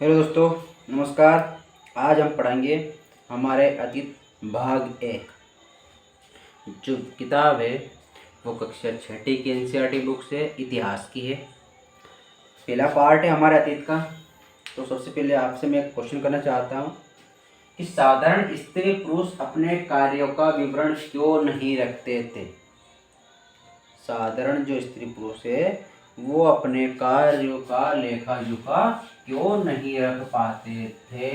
Hello दोस्तों, नमस्कार। आज हम पढ़ेंगे हमारे अतीत भाग 1। जो किताब है वो कक्षा छठी की एनसीईआरटी बुक से इतिहास की है। पहला पार्ट है हमारे अतीत का। तो सबसे पहले आपसे मैं एक क्वेश्चन करना चाहता हूँ कि साधारण स्त्री पुरुष अपने कार्यों का विवरण क्यों नहीं रखते थे। साधारण जो स्त्री पुरुष है वो अपने कार्यों का लेखा जोखा क्यों नहीं रख पाते थे।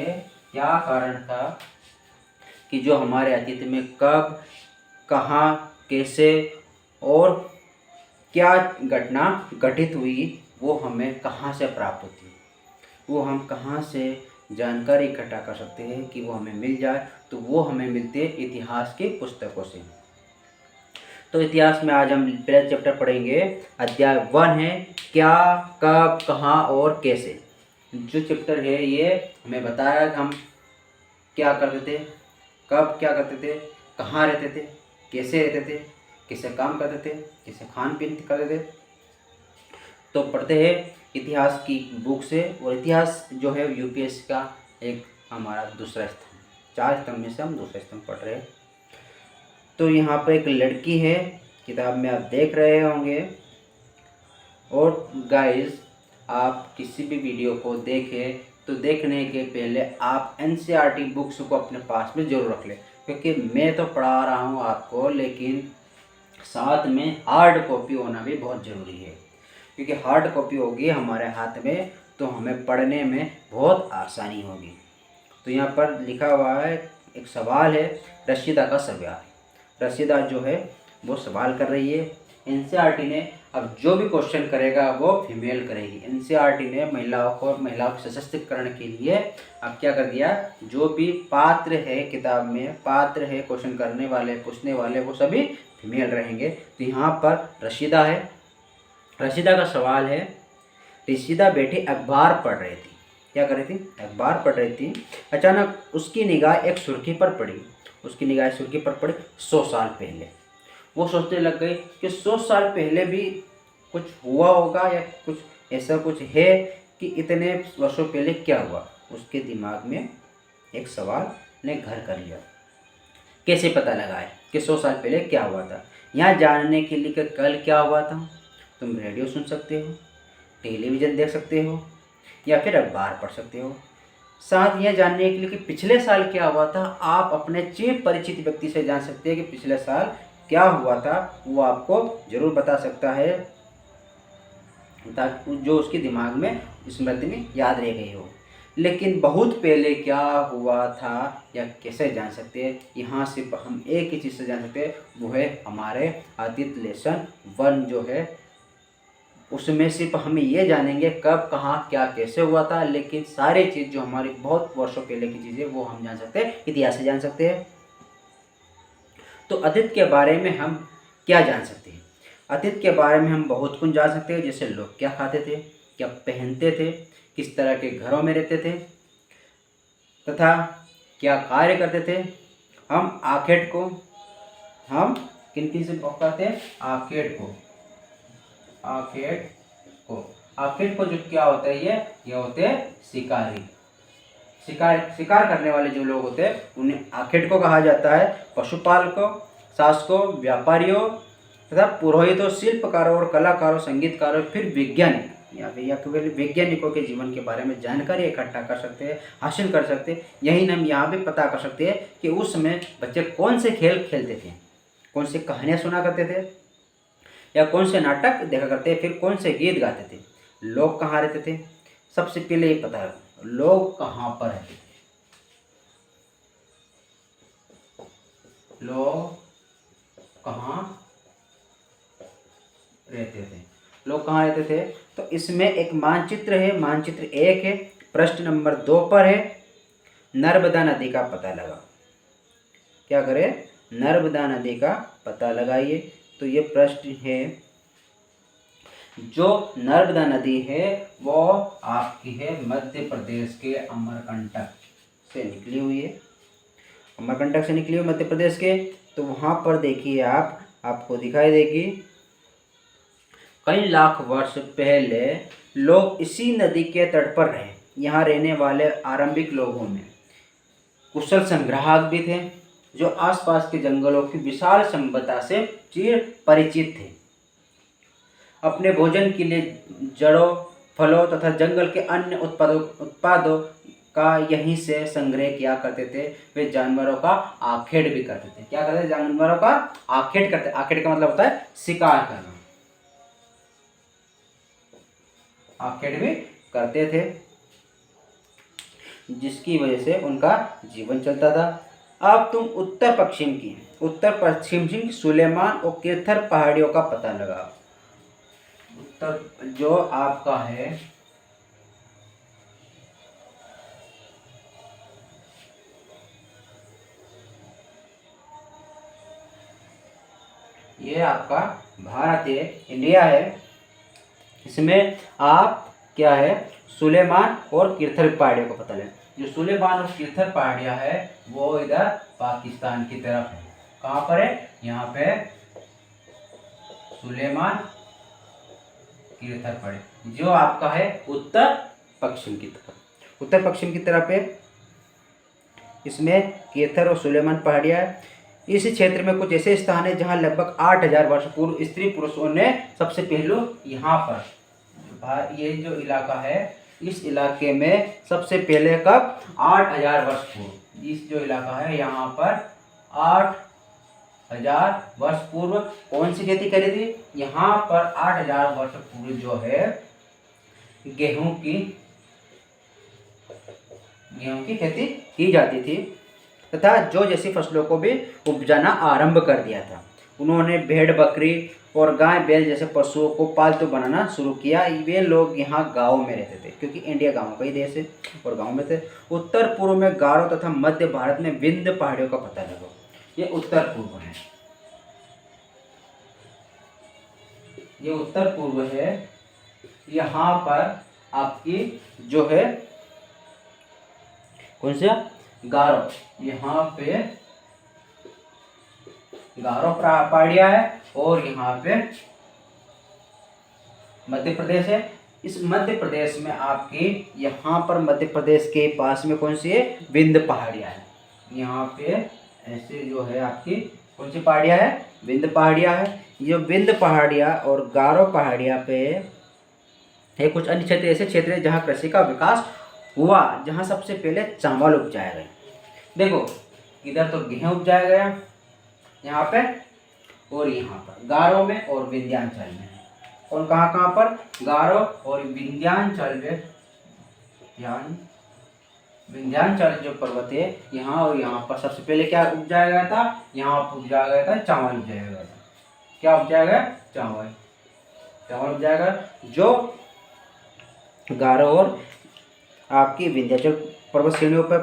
क्या कारण था कि जो हमारे अतीत में कब, कहाँ, कैसे और क्या घटना घटित हुई वो हमें कहाँ से प्राप्त होती है, वो हम कहाँ से जानकारी इकट्ठा कर सकते हैं कि वो हमें मिल जाए। तो वो हमें मिलती है इतिहास की पुस्तकों से। तो इतिहास में आज हम पहला चैप्टर पढ़ेंगे। अध्याय 1 है क्या, कब, कहाँ और कैसे। जो चैप्टर है ये हमें बताया कि हम क्या करते थे, कब क्या करते थे, कहाँ रहते थे, कैसे रहते थे, कैसे काम करते थे, कैसे खान पीन करते थे। तो पढ़ते हैं इतिहास की बुक से। और इतिहास जो है यूपीएससी का एक हमारा दूसरा स्तंभ, 4 स्तंभ में से हम दूसरा स्तंभ पढ़ रहे हैं। तो यहाँ पर एक लड़की है, किताब में आप देख रहे होंगे। और गाइस, आप किसी भी वीडियो को देखें तो देखने के पहले आप एनसीईआरटी बुक्स को अपने पास में ज़रूर रख लें, क्योंकि मैं तो पढ़ा रहा हूँ आपको, लेकिन साथ में हार्ड कॉपी होना भी बहुत ज़रूरी है। क्योंकि हार्ड कॉपी होगी हमारे हाथ में तो हमें पढ़ने में बहुत आसानी होगी। तो यहाँ पर लिखा हुआ है, एक सवाल है, रशीदा का सवाल। रशीदा जो है वो सवाल कर रही है। एनसीईआरटी ने अब जो भी क्वेश्चन करेगा वो फीमेल करेगी। एनसीईआरटी ने महिलाओं के सशक्तिकरण के लिए अब क्या कर दिया, जो भी पात्र है किताब में, पात्र है क्वेश्चन करने वाले, पूछने वाले, वो सभी फीमेल रहेंगे। तो यहाँ पर रशीदा है। रशीदा का सवाल है, रशीदा बेटी अखबार पढ़ रही थी। क्या कर रही थी? अखबार पढ़ रही थी। अचानक उसकी निगाह एक सुर्खी पर पड़ी। उसकी निगाह सुर्खी पर पड़ी 100 साल पहले। वो सोचने लग गई कि 100 साल पहले भी कुछ हुआ होगा या कुछ ऐसा कुछ है कि इतने वर्षों पहले क्या हुआ। उसके दिमाग में एक सवाल ने घर कर लिया, कैसे पता लगाए कि 100 साल पहले क्या हुआ था। यहाँ जानने के लिए कि कल क्या हुआ था, तुम रेडियो सुन सकते हो, टेलीविज़न देख सकते हो या फिर अखबार पढ़ सकते हो। साथ यह जानने के लिए कि पिछले साल क्या हुआ था, आप अपने चिर परिचित व्यक्ति से जान सकते हैं कि पिछले साल क्या हुआ था। वो आपको ज़रूर बता सकता है, ताकि जो उसके दिमाग में, स्मृति में याद रह गई हो। लेकिन बहुत पहले क्या हुआ था या कैसे जान सकते हैं, यहाँ सिर्फ हम एक ही चीज़ से जान सकते हैं, वो है हमारे अतीत लेसन 1 जो है, उसमें सिर्फ हम ये जानेंगे कब, कहाँ, क्या, कैसे हुआ था। लेकिन सारी चीज़ जो हमारी बहुत वर्षों पहले की चीज़ें वो हम जान सकते हैं, इतिहास से जान सकते हैं। तो अतीत के बारे में हम क्या जान सकते हैं? अतीत के बारे में हम बहुत कुछ जान सकते हैं, जैसे लोग क्या खाते थे, क्या पहनते थे, किस तरह के घरों में रहते थे तथा क्या कार्य करते थे। हम आखेट को, हम किन से पकड़ते हैं? आखेट को। आखेट को जो क्या होता है, ये होते हैं शिकारी। शिकार करने वाले जो लोग होते हैं उन्हें आखेट को कहा जाता है। पशुपालकों, शासकों, व्यापारियों तथा पुरोहितों, शिल्पकारों और कलाकारों, संगीतकारों, फिर वैज्ञानिक या केवल वैज्ञानिकों के जीवन के बारे में जानकारी इकट्ठा कर सकते हैं, हासिल कर सकते हैं। यही हम यहाँ पे पता कर सकते हैं कि उस समय बच्चे कौन से खेल खेलते थे, कौन सी कहानियाँ सुना करते थे या कौन से नाटक देखा करते, फिर कौन से गीत गाते थे, लोग कहाँ रहते थे। सबसे पहले ये पता है लोग कहाँ पर रहते थे। लोग कहाँ रहते थे, लोग कहाँ रहते थे। तो इसमें एक मानचित्र है, मानचित्र 1 है, प्रश्न नंबर 2 पर है, नर्मदा नदी का पता लगा। क्या करें? नर्मदा नदी का पता लगाइए। तो ये प्रश्न है, जो नर्मदा नदी है वो आपकी है मध्य प्रदेश के अमरकंटक से निकली हुई है। अमरकंटक से निकली हुई मध्य प्रदेश के। तो वहाँ पर देखिए आपको दिखाई देगी, कई लाख वर्ष पहले लोग इसी नदी के तट पर रहे। यहाँ रहने वाले आरंभिक लोगों में कुशल संग्राहक भी थे, जो आसपास के जंगलों की विशाल संपदा से चिर परिचित थे। अपने भोजन के लिए जड़ों, फलों तथा जंगल के अन्य उत्पादों का यहीं से संग्रह किया करते थे। वे जानवरों का आखेट भी करते थे। क्या करते थे? जानवरों का आखेट करते। आखेट का मतलब होता है शिकार करना। आखेट भी करते थे, जिसकी वजह से उनका जीवन चलता था। अब तुम उत्तर पश्चिम की सुलेमान और किरथर पहाड़ियों का पता लगाओ। उत्तर जो आपका है ये आपका भारत है, इंडिया है। इसमें आप क्या है, सुलेमान और किरथर पहाड़ियों का पता लें। जो सुलेमान और किरथर पहाड़ियाँ है वो इधर पाकिस्तान की तरफ है। कहाँ पर है? यहाँ पे सुलेमान किरथर पहाड़ी जो आपका है उत्तर पश्चिम की तरफ। उत्तर पश्चिम की तरफ है। इसमें किरथर और सुलेमान पहाड़ियाँ है। इस क्षेत्र में कुछ ऐसे स्थान है जहाँ लगभग 8000 वर्ष पूर्व स्त्री पुरुषों ने सबसे पहले यहाँ पर ये जो इलाका है, इस इलाके में सबसे पहले कब? 8000 वर्ष पूर्व। इस जो इलाका है यहाँ पर 8000 वर्ष पूर्व कौन सी खेती करी थी? यहाँ पर 8000 वर्ष पूर्व जो है गेहूं की खेती की जाती थी तथा जो जैसी फसलों को भी उपजाना आरंभ कर दिया था। उन्होंने भेड़, बकरी और गाय, बैल जैसे पशुओं को पालतू बनाना शुरू किया। वे लोग यहाँ गाँव में रहते थे, क्योंकि इंडिया गाँव का ही देश है और गाँव में थे। उत्तर पूर्व में गारो तथा मध्य भारत में विंध्य पहाड़ियों का पता लगाओ। ये उत्तर पूर्व है, ये उत्तर पूर्व है। यहाँ पर आपकी जो है कौन सा? गारो। यहाँ पे गारो पहाड़ियाँ है और यहाँ पे मध्य प्रदेश है। इस मध्य प्रदेश में आपकी यहाँ पर मध्य प्रदेश के पास में कौन सी है? विंध्य पहाड़ियाँ है। यहाँ पे ऐसे जो है आपकी कौन सी पहाड़ियाँ है? विंध्य पहाड़ियाँ है। ये विंध्य पहाड़ियाँ और गारो पहाड़ियाँ पे है। कुछ अन्य क्षेत्र ऐसे क्षेत्र है जहाँ कृषि का विकास हुआ, जहाँ सबसे पहले चावल उपजाया गया। देखो इधर तो गेहूं उपजाया गया यहाँ पे, और यहाँ पर गारो में और विंध्याचल में। और कहाँ पर? गारो और विंध्याचल में। विंध्याचल जो पर्वत है यहाँ और यहाँ पर सबसे पहले क्या उपजाया गया था? यहाँ पर उपजाया गया था चावल उपजाया गया था। क्या उपजाया गया? चावल उपजाया गया, जो गारो और आपकी विंध्याचल पर्वत श्रेणियों पर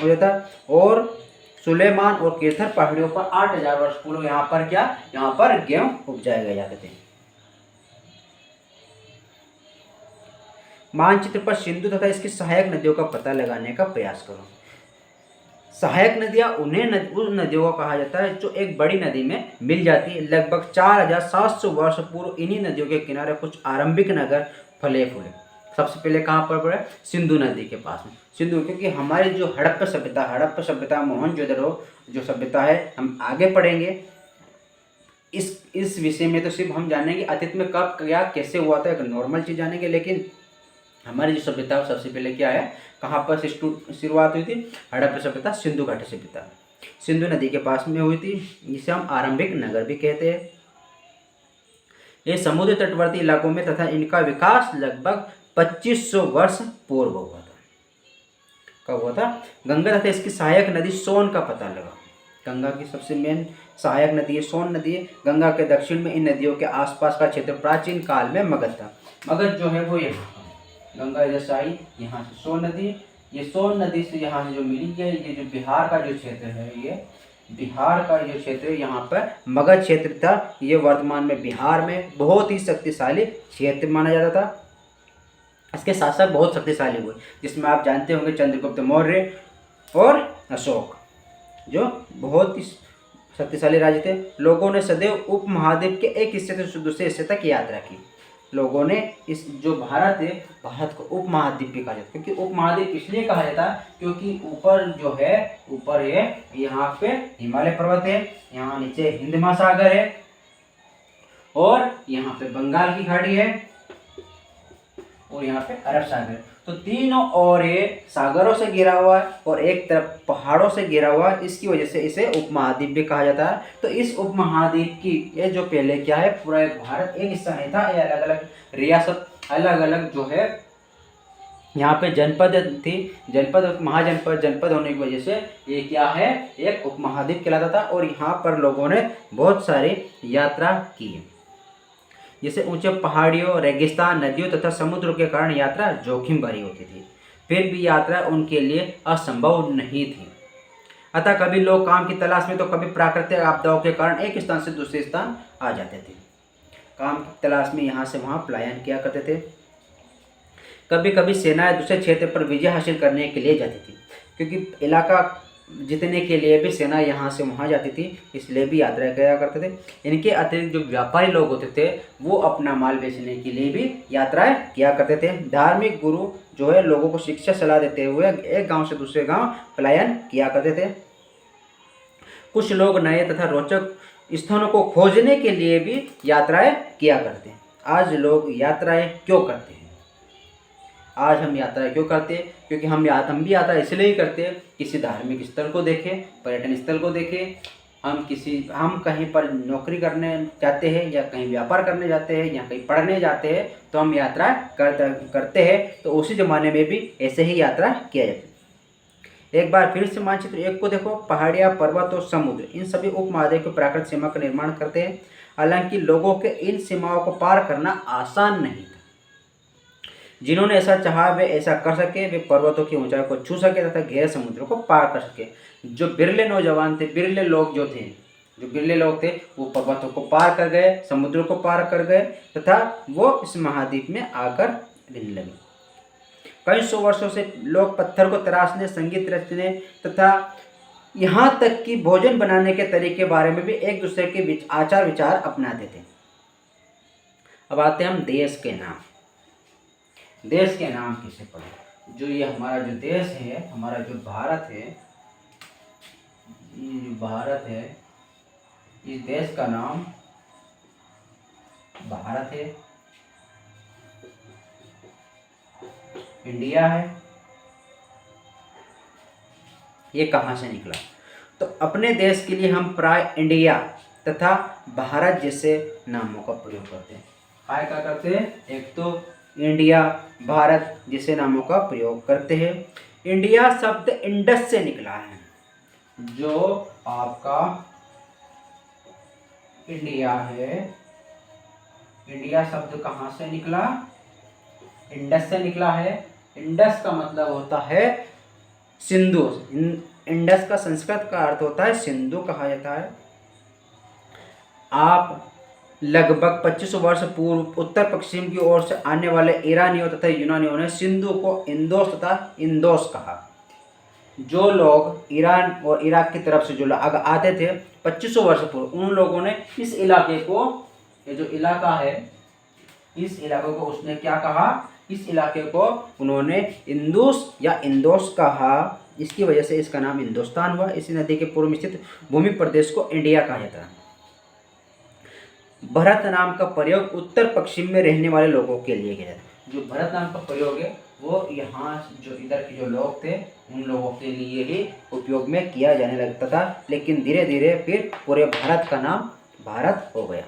हो जाता। और सुलेमान और किरथर पहाड़ियों पर 8000 वर्ष पूर्व यहाँ पर क्या? यहाँ पर गेहूं उपजाए गए जाते थे। मानचित्र पर सिंधु तथा इसकी सहायक नदियों का पता लगाने का प्रयास करो। सहायक नदियां उन नदियों को कहा जाता है जो एक बड़ी नदी में मिल जाती है। लगभग 4700 वर्ष पूर्व इन्हीं नदियों के किनारे कुछ आरंभिक नगर फले फूले। सबसे पहले कहाँ पर पड़े? सिंधु नदी के पास में। सिंधु, क्योंकि हमारी जो हड़प्पा सभ्यता मोहनजोदड़ो जो सभ्यता है हम आगे पढ़ेंगे। इस विषय में तो सिर्फ हम जानेंगे अतीत में कब क्या कैसे हुआ था, एक नॉर्मल चीज़ जानेंगे। लेकिन हमारी जो सभ्यता सबसे पहले क्या है, कहाँ पर शुरुआत हुई थी? हड़प्पा सभ्यता, सिंधु घाटी सभ्यता सिंधु नदी के पास में हुई थी, जिसे हम आरंभिक नगर भी कहते हैं। ये समुद्र तटवर्ती इलाकों में तथा इनका विकास लगभग 2500 वर्ष पूर्व हुआ था। कब हुआ था? गंगा तथा इसकी सहायक नदी सोन का पता लगा। गंगा की सबसे मेन सहायक नदी है सोन नदी है। गंगा के दक्षिण में इन नदियों के आसपास का क्षेत्र प्राचीन काल में मगध था। मगध जो है वो यहाँ गंगा इधर से आई, यहाँ से सोन नदी। ये सोन नदी से यहाँ से जो मिली है, ये जो बिहार का जो क्षेत्र है, ये बिहार का जो क्षेत्र यहाँ पर मगध क्षेत्र था। ये वर्तमान में बिहार में बहुत ही शक्तिशाली क्षेत्र माना जाता था। इसके साथ साथ बहुत शक्तिशाली हुए, जिसमें आप जानते होंगे चंद्रगुप्त मौर्य और अशोक, जो बहुत ही शक्तिशाली राजा थे। लोगों ने सदैव उपमहाद्वीप के एक हिस्से से दूसरे हिस्से तक यात्रा की। लोगों ने इस जो भारत है, भारत को उपमहाद्वीप भी कहा जाता है। क्योंकि उपमहाद्वीप इसलिए कहा जाता है क्योंकि ऊपर जो है, ऊपर है यहाँ पे हिमालय पर्वत है, यहाँ नीचे हिंद महासागर है और यहाँ पे बंगाल की खाड़ी है और यहाँ पे अरब सागर। तो तीनों ओर ये सागरों से घिरा हुआ है और एक तरफ पहाड़ों से घिरा हुआ है, इसकी वजह से इसे उपमहाद्वीप भी कहा जाता है। तो इस उपमहाद्वीप की ये जो पहले क्या है, पूरा भारत एक हिस्सा नहीं था, ये अलग अलग रियासत, अलग अलग जो है यहाँ पे जनपद थी, जनपद महाजनपद जनपद होने की वजह से ये क्या है, एक उपमहाद्वीप कहलाता था। और यहाँ पर लोगों ने बहुत सारी यात्रा की, जैसे ऊंचे पहाड़ियों, रेगिस्तान, नदियों तथा समुद्रों के कारण यात्रा जोखिम भरी होती थी। फिर भी यात्रा उनके लिए असंभव नहीं थी। अतः कभी लोग काम की तलाश में तो कभी प्राकृतिक आपदाओं के कारण एक स्थान से दूसरे स्थान आ जाते थे। काम की तलाश में यहाँ से वहाँ पलायन किया करते थे। कभी कभी सेनाएं दूसरे क्षेत्र पर विजय हासिल करने के लिए जाती थी, क्योंकि इलाका जीतने के लिए भी सेना यहाँ से वहाँ जाती थी, इसलिए भी यात्रा किया करते थे। इनके अतिरिक्त जो व्यापारी लोग होते थे वो अपना माल बेचने के लिए भी यात्राएं किया करते थे। धार्मिक गुरु जो है लोगों को शिक्षा सलाह देते हुए एक गांव से दूसरे गांव पलायन किया करते थे। कुछ लोग नए तथा रोचक स्थानों को खोजने के लिए भी यात्राएं किया करते हैं। आज लोग यात्राएं क्यों करते हैं? आज हम यात्रा क्यों करते हैं? क्योंकि हम भी यात्रा इसलिए ही करते हैं, किसी धार्मिक स्थल को देखें, पर्यटन स्थल को देखें, हम कहीं पर नौकरी करने जाते हैं या कहीं व्यापार करने जाते हैं या कहीं पढ़ने जाते हैं तो हम यात्रा करते हैं। तो उसी ज़माने में भी ऐसे ही यात्रा किया जाता है। एक बार फिर से मानचित्र 1 को देखो। पहाड़ियाँ, पर्वत और समुद्र इन सभी उपमहाद्वीप की प्राकृतिक सीमा का निर्माण करते हैं। हालांकि लोगों के इन सीमाओं को पार करना आसान नहीं था। जिन्होंने ऐसा चाहा वे ऐसा कर सके, वे पर्वतों की ऊंचाई को छू सके तथा गहरे समुद्रों को पार कर सके। जो बिरले नौजवान थे, बिरले लोग थे वो पर्वतों को पार कर गए, समुद्रों को पार कर गए तथा वो इस महाद्वीप में आकर रहने लगे। कई सौ वर्षों से लोग पत्थर को तराशने, संगीत रचने तथा यहाँ तक कि भोजन बनाने के तरीके के बारे में भी एक दूसरे के आचार विचार अपनाते थे। अब आते हैं हम देश के नाम। देश के नाम किसे पढ़े? जो ये हमारा जो देश है, हमारा जो भारत है, ये जो भारत है, इस देश का नाम भारत है, इंडिया है। ये कहाँ से निकला? तो अपने देश के लिए हम प्राय इंडिया तथा भारत जैसे नामों का प्रयोग करते हैं। क्या करते हैं? एक तो इंडिया, भारत जैसे नामों का प्रयोग करते हैं। इंडिया शब्द इंडस से निकला है। जो आपका इंडिया है, इंडिया शब्द कहाँ से निकला? इंडस से निकला है। इंडस का मतलब होता है सिंधु। इंडस का संस्कृत का अर्थ होता है सिंधु कहा जाता है। आप लगभग 2500 वर्ष पूर्व उत्तर पश्चिम की ओर से आने वाले ईरानियों तथा यूनानियों ने सिंधु को इंदोस तथा इंदोस कहा। जो लोग ईरान और इराक की तरफ से जो लोग आते थे 2500 वर्ष पूर्व, उन लोगों ने इस इलाके को, ये जो इलाका है, इस इलाके को उसने क्या कहा? इस इलाके को उन्होंने इंदुस या इंदोस कहा। इसकी वजह से इसका नाम हिंदुस्तान हुआ। इसी नदी के पूर्व में स्थित भूमि प्रदेश को इंडिया कहा जाता है। भरत नाम का प्रयोग उत्तर पश्चिम में रहने वाले लोगों के लिए किया जाता है। जो भरत नाम का प्रयोग है वो यहाँ जो इधर के जो लोग थे उन लोगों के लिए ही उपयोग में किया जाने लगता था, लेकिन धीरे धीरे फिर पूरे भारत का नाम भारत हो गया।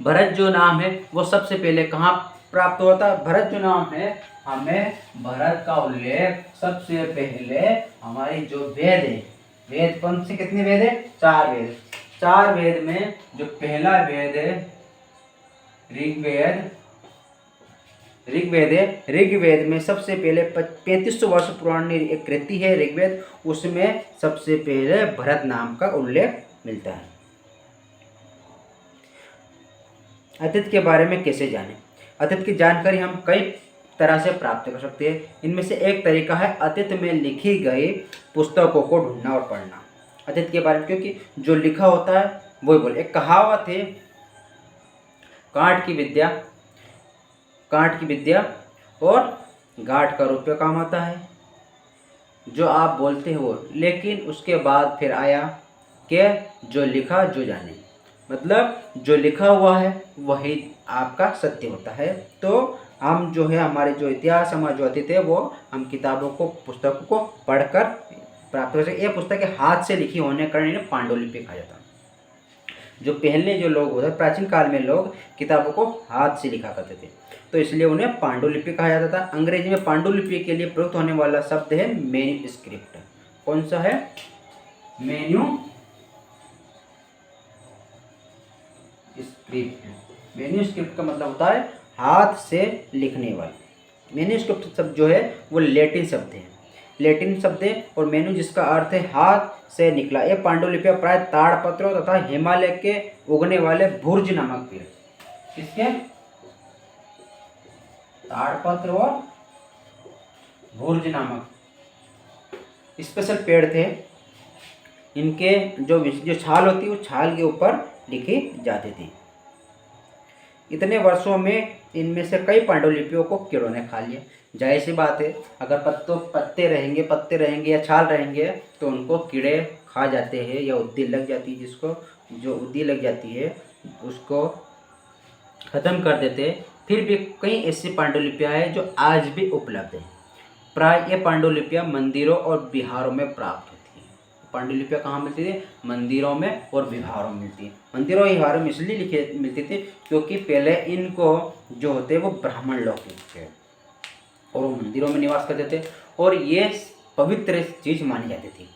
भरत जो नाम है वो सबसे पहले कहाँ प्राप्त हुआ था? भरत जो नाम है, हमें भरत का उल्लेख सबसे पहले हमारी जो वेद है, वेद कौन से कितने वेद है? 4 वेद। 4 वेद में जो पहला वेद है ऋग्वेद है। ऋग्वेद में सबसे पहले 3500 वर्ष पुरानी एक कृति है ऋग्वेद, उसमें सबसे पहले भरत नाम का उल्लेख मिलता है। अतीत के बारे में कैसे जानें? अतीत की जानकारी हम कई तरह से प्राप्त कर सकते हैं। इनमें से एक तरीका है अतीत में लिखी गई पुस्तकों को ढूंढना और पढ़ना। अतीत के बारे में, क्योंकि जो लिखा होता है वही बोले। एक कहावत है, कांट की विद्या और गांठ का रुपया काम आता है, जो आप बोलते हो। लेकिन उसके बाद फिर आया कि जो लिखा जो जाने, मतलब जो लिखा हुआ है वही आपका सत्य होता है। तो हम जो है हमारे जो इतिहास हमारे जो अतीत है वो हम किताबों को पुस्तकों को पढ़कर प्राप्त कर सकते। ये पुस्तकें हाथ से लिखी होने के कारण इन्हें पांडुलिपि कहा जाता है। जो पहले जो लोग होते प्राचीन काल में लोग किताबों को हाथ से लिखा करते थे, तो इसलिए उन्हें पांडुलिपि कहा जाता था। अंग्रेजी में पांडुलिपि के लिए प्रयुक्त होने वाला शब्द है मैन्युस्क्रिप्ट। कौन सा है? मैन्युस्क्रिप्ट का मतलब होता है हाथ से लिखने वाला। मैन्युस्क्रिप्ट शब्द जो है वो लैटिन शब्द है और मेन्यू जिसका अर्थ है हाथ से निकला। ये पांडुलिपियां प्राय ताड़पत्रों तथा हिमालय के उगने वाले भुर्ज नामक पेड़, किसके? ताड़पत्र और भुर्ज नामक स्पेशल पेड़ थे। इनके जो छाल होती है वो छाल के ऊपर लिखी जाती थी। इतने वर्षों में इनमें से कई पांडुलिपियों को कीड़ों ने खा लिया। जाहिर सी बात है, अगर पत्ते रहेंगे या छाल रहेंगे तो उनको कीड़े खा जाते हैं या उद्दी लग जाती है। जो उद्दी लग जाती है उसको ख़त्म कर देते। फिर भी कई ऐसी पांडुलिपियाँ हैं जो आज भी उपलब्ध हैं। प्राय ये पांडुलिपियाँ मंदिरों और विहारों में प्राप्त होती हैं। पांडुलिपियाँ कहाँ मिलती थी? मंदिरों में और विहारों में मिलती है। मंदिरों और विहारों में इसलिए मिलती थी क्योंकि पहले इनको जो होते वो ब्राह्मण लोग थे और वो मंदिरों में निवास करते थे और ये पवित्र चीज़ मानी जाती थी।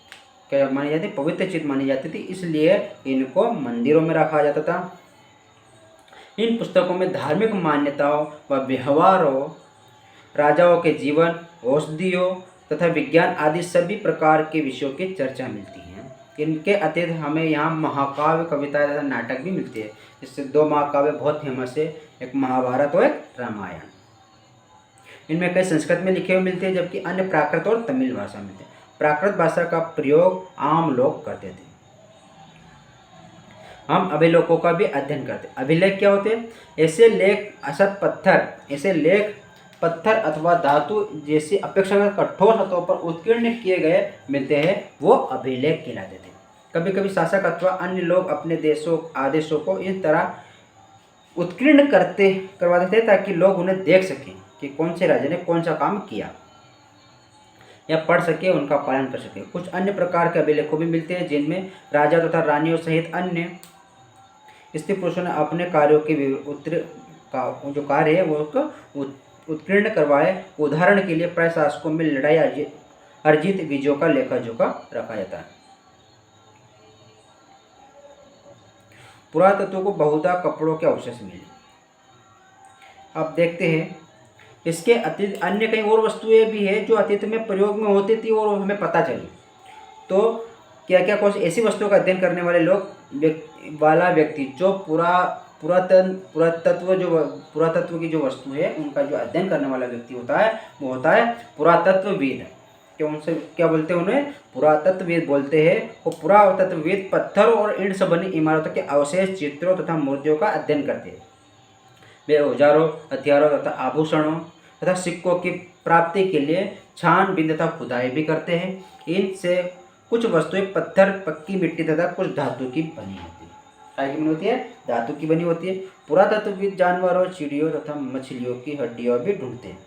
क्या मानी जाती? पवित्र चीज़ मानी जाती थी, इसलिए इनको मंदिरों में रखा जाता था। इन पुस्तकों में धार्मिक मान्यताओं व व्यवहारों, राजाओं के जीवन, औषधियों तथा विज्ञान आदि सभी प्रकार के विषयों की चर्चा मिलती है। इनके अतिरिक्त हमें यहाँ महाकाव्य, कविता तथा नाटक भी मिलते हैं। इससे दो महाकाव्य बहुत फेमस है, एक महाभारत और एक रामायण। इनमें कई संस्कृत में लिखे हुए मिलते हैं जबकि अन्य प्राकृत और तमिल भाषा में मिलते हैं। प्राकृत भाषा का प्रयोग आम लोग करते थे। हम अभिलेखों का भी अध्ययन करते हैं। अभिलेख क्या होते हैं? ऐसे लेख पत्थर अथवा धातु जैसी अपेक्षाकृत कठोर सतहों पर उत्कीर्ण किए गए मिलते हैं, वो अभिलेख कहलाते थे। कभी कभी शासक अथवा अन्य लोग अपने आदेशों को इस तरह उत्कीर्ण करवाते थे ताकि लोग उन्हें देख सकें कि कौन से राजा ने कौन सा काम किया या पढ़ सके, उनका पालन कर सके। कुछ अन्य प्रकार के अभिलेखों भी मिलते हैं जिनमें राजा तथा रानियों सहित अन्य स्त्री पुरुषों ने अपने कार्यों के जो कार्य है वो उत्कीर्ण करवाए। उदाहरण के लिए प्राय शासकों में लड़ाई अर्जित विजयों का लेखा जोखा रखा जाता है। पुरातत्व को बहुधा कपड़ों के अवशेष मिले। अब देखते हैं इसके अतिरिक्त अन्य कई और वस्तुएं भी है जो अतीत में प्रयोग में होती थी और हमें पता चली। तो क्या क्या कुछ ऐसी वस्तुओं का अध्ययन करने वाले व्यक्ति जो पुरातत्व की जो वस्तु है उनका जो अध्ययन करने वाला व्यक्ति होता है वो होता है पुरातत्वविद। क्या उनसे क्या बोलते हैं? उन्हें पुरातत्वविद बोलते हैं। वो पुरातत्वविद पत्थर और ईंट से बनी इमारतों के अवशेष, चित्रों तथा मूर्तियों का अध्ययन करते हैं। वे औजारों, हथियारों तथा आभूषणों तथा सिक्कों की प्राप्ति के लिए छानबीन तथा खुदाई भी करते हैं। इनसे कुछ वस्तुएं पत्थर, पक्की मिट्टी तथा कुछ धातु की बनी होती है। क्या की बनी होती है? धातु की बनी होती है। पुरातत्वविद जानवरों, चिड़ियों तथा मछलियों की हड्डियां भी ढूंढते हैं।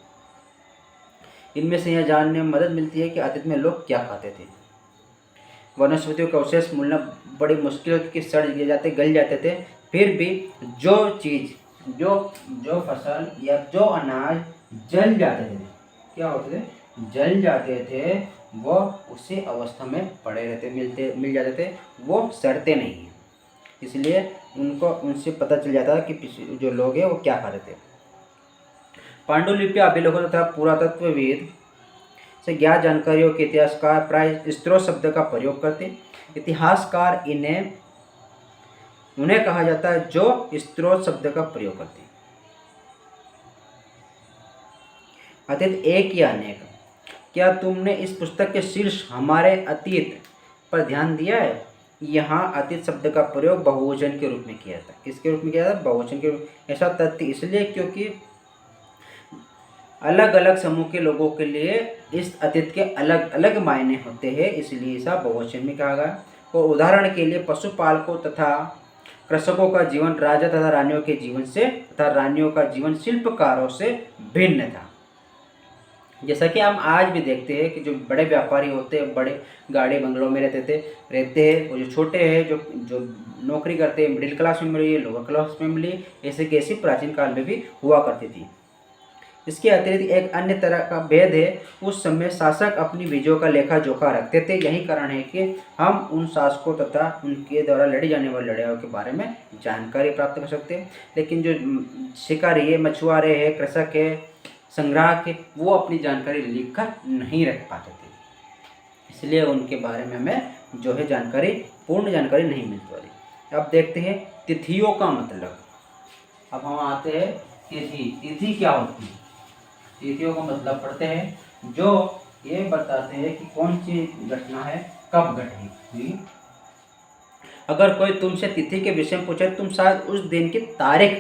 इनमें से यह जानने में मदद मिलती है कि अतीत में लोग क्या खाते थे। वनस्पतियों के अवशेष मिलना बड़ी मुश्किल होती, सड़ जाते, गल जाते थे। फिर भी जो फसल या जो अनाज जल जाते थे, क्या होते थे? जल जाते थे, वो उसी अवस्था में पड़े रहते, मिल जाते थे, वो सड़ते नहीं हैं। इसलिए उनसे पता चल जाता है कि जो लोग हैं वो क्या खाते थे। पांडुलिपियां अभिलेखों तथा पुरातत्वविद से ज्ञात जानकारियों के इतिहासकार प्राय स्त्रोत शब्द का प्रयोग करते। इतिहासकार उन्हें कहा जाता है जो स्त्रोत शब्द का प्रयोग करते हैं। अतीत एक या अनेक। क्या तुमने इस पुस्तक के शीर्ष हमारे अतीत पर ध्यान दिया है? यहाँ अतीत शब्द का प्रयोग बहुवचन के रूप में किया था। किसके रूप में किया था? बहुवचन के रूप। ऐसा तथ्य इसलिए क्योंकि अलग अलग समूह के लोगों के लिए इस अतीत के अलग अलग मायने होते हैं, इसलिए ऐसा बहुवचन में कहा गया। और उदाहरण के लिए पशुपालकों तथा कृषकों का जीवन राजा तथा रानियों के जीवन से तथा रानियों का जीवन शिल्पकारों से भिन्न था। जैसा कि हम आज भी देखते हैं कि जो बड़े व्यापारी होते हैं, बड़े गाड़ी बंगलों में रहते हैं, और जो छोटे हैं, जो नौकरी करते हैं, middle class family, lower class family, ऐसे कैसी प्राचीन काल में भी हुआ करती थी। इसके अतिरिक्त एक अन्य तरह का भेद है, उस समय शासक अपनी विजयों का लेखा जोखा रखते थे। यही कारण है कि हम उन शासकों तथा उनके द्वारा लड़ी जाने वाली लड़ाइयों के बारे में जानकारी प्राप्त कर सकते हैं। लेकिन जो शिकारी है, मछुआरे हैं, कृषक है, संग्राहक है, वो अपनी जानकारी लिखकर नहीं रख पाते थे, इसलिए उनके बारे में हमें जो है जानकारी, पूर्ण जानकारी नहीं मिलती वाली। अब देखते हैं तिथियों का मतलब। अब हम आते हैं तिथि क्या होती है। तिथियों का मतलब पढ़ते हैं, जो ये बताते हैं कि कौन सी घटना है, कब घटी हुई। अगर कोई तुमसे तिथि के विषय में पूछे, तुम शायद उस दिन की तारीख,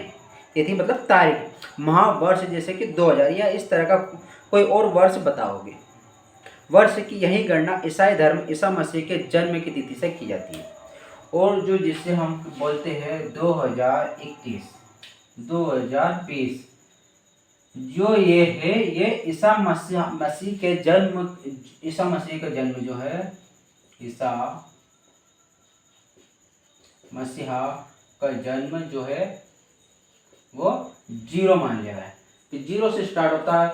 तिथि मतलब तारीख, माह, वर्ष, जैसे कि 2000 या इस तरह का कोई और वर्ष बताओगे। वर्ष की यही गणना ईसाई धर्म ईसा मसीह के जन्म की तिथि से की जाती है। और जो जिससे हम बोलते हैं 2021, 2020, जो ये है, ये ईसा मसीह के जन्म, ईसा मसीह का जन्म जो है, ईसा मसीहा का जन्म जो है वो 0 मान लिया है। तो 0 से स्टार्ट होता है,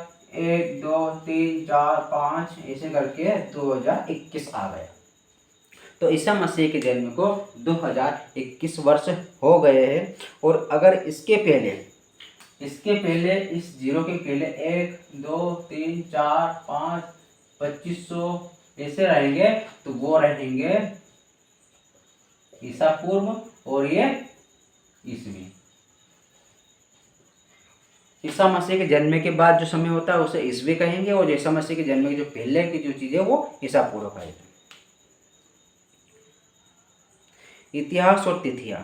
1 2 3 4 5 ऐसे करके 2021 आ गया। तो ईसा मसीह के जन्म को 2021 वर्ष हो गए हैं। और अगर इसके पहले इस 0 के पहले 1 2 3 4 5 2500 ऐसे रहेंगे, तो वो रहेंगे ईसा पूर्व और ये ईसवी। ईसा मसीह के जन्म के बाद जो समय होता है उसे ईसवी कहेंगे, और ईसा मसीह के जन्म के जो पहले की जो चीजें वो ईसा पूर्व कहेंगे। इतिहास और तिथियां।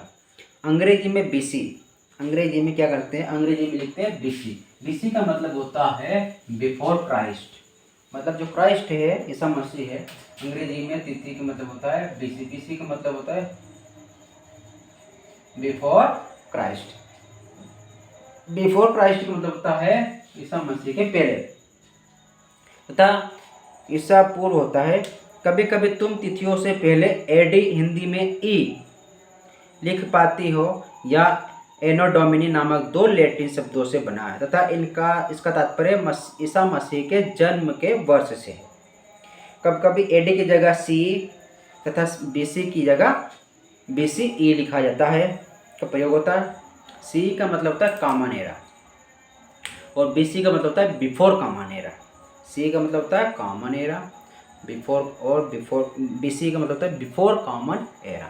अंग्रेजी में बीसी, अंग्रेजी में क्या करते हैं, अंग्रेजी में लिखते हैं बीसी। बीसी का मतलब होता है बिफोर क्राइस्ट, मतलब जो क्राइस्ट है, ईसा मसीह है। अंग्रेजी में तिथि का मतलब होता है बीसी। बीसी का मतलब होता है बिफोर क्राइस्ट। बिफोर क्राइस्ट का मतलब होता है ईसा मसीह के पहले, तथा ईसा पूर्व होता है। कभी कभी तुम तिथियों से पहले एडी, हिंदी में ई लिख पाती हो, या एनो डोमिनी नामक 2 लैटिन शब्दों से बना है, तथा इसका तात्पर्य ईसा मसीह के जन्म के वर्ष से है। कभी कभी एडी की जगह सी तथा बीसी की जगह BCE लिखा जाता है, का प्रयोग होता है। सी का मतलब होता है कॉमन एरा, और BC का मतलब होता है बिफोर कॉमन एरा। सी का मतलब होता है कॉमन एरा, बिफोर, और BC का मतलब होता है बिफोर कॉमन एरा।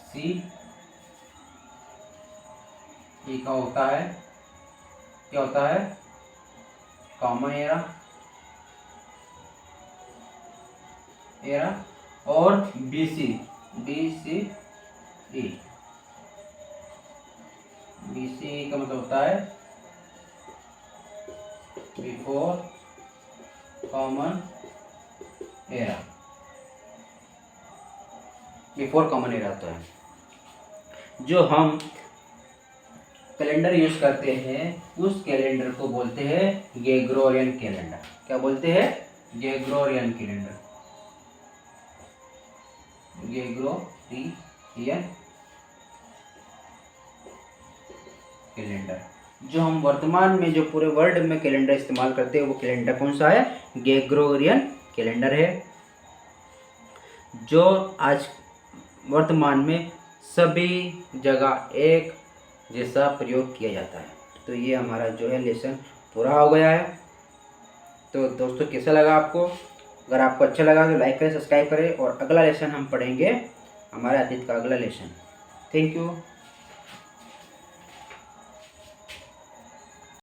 सी का होता है, क्या होता है, कॉमन एरा, और BC का मतलब होता है before common era, before common era होता है। जो हम कैलेंडर यूज करते हैं उस कैलेंडर को बोलते हैं ग्रेगोरियन कैलेंडर। क्या बोलते हैं? Gregorian calendar, Gregorian calendar. जो हम वर्तमान में जो पूरे वर्ल्ड में कैलेंडर इस्तेमाल करते हैं वो कैलेंडर कौन सा है? ग्रेगोरियन कैलेंडर है, जो आज वर्तमान में सभी जगह एक जैसा प्रयोग किया जाता है। तो ये हमारा जो है लेसन पूरा हो गया है। तो दोस्तों कैसा लगा आपको? अगर आपको अच्छा लगा तो लाइक करें, सब्सक्राइब करें, और अगला लेसन हम पढ़ेंगे हमारे अतीत का अगला लेसन। Thank you.